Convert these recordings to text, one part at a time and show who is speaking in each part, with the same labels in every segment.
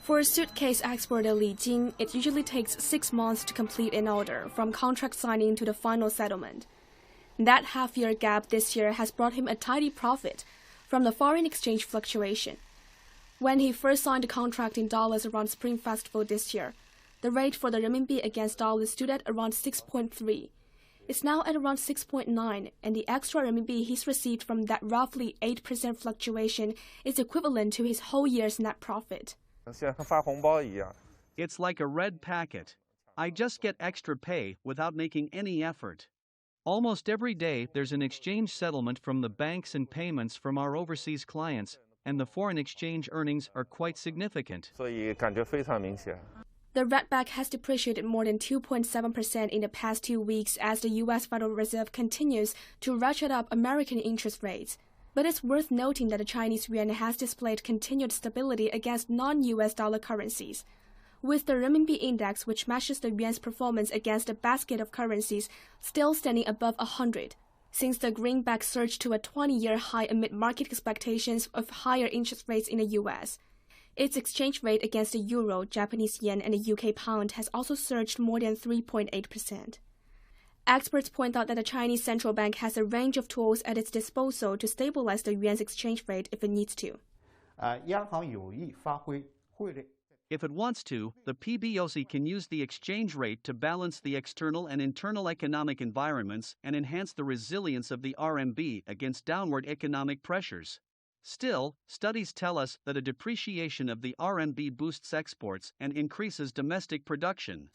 Speaker 1: For suitcase exporter Li Jing, it usually takes 6 months to complete an order, from contract signing to the final settlement. That half-year gap this year has brought him a tidy profit from the foreign exchange fluctuation. When he first signed a contract in dollars around Spring Festival this year, the rate for the renminbi against dollars stood at around 6.3. It's now at around 6.9, and the extra renminbi he's received from that roughly 8% fluctuation is equivalent to his whole year's net profit.
Speaker 2: It's like a red packet. I just get extra pay without making any effort. Almost every day there's an exchange settlement from the banks and payments from our overseas clients, and the foreign exchange earnings are quite significant.
Speaker 1: The redback has depreciated more than 2.7% in the past 2 weeks as the U.S. Federal Reserve continues to ratchet up American interest rates. But it's worth noting that the Chinese yuan has displayed continued stability against non-US dollar currencies, with the renminbi index, which measures the yuan's performance against a basket of currencies, still standing above 100, since the greenback surged to a 20-year high amid market expectations of higher interest rates in the US. Its exchange rate against the euro, Japanese yen, and the UK pound has also surged more than 3.8%. Experts point out that the Chinese central bank has a range of tools at its disposal to stabilize the yuan's exchange rate if it needs to.
Speaker 2: If it wants to, the PBOC can use the exchange rate to balance the external and internal economic environments and enhance the resilience of the RMB against downward economic pressures. Still, studies tell us that a depreciation of the RMB boosts exports and increases domestic production.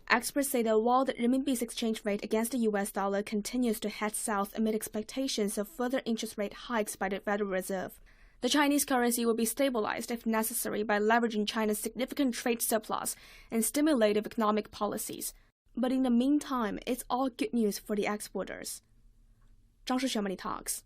Speaker 1: Experts say that while the renminbi's exchange rate against the US dollar continues to head south amid expectations of further interest rate hikes by the Federal Reserve, the Chinese currency will be stabilized if necessary by leveraging China's significant trade surplus and stimulative economic policies. But in the meantime, it's all good news for the exporters. Zhang Shixuan Money Talks.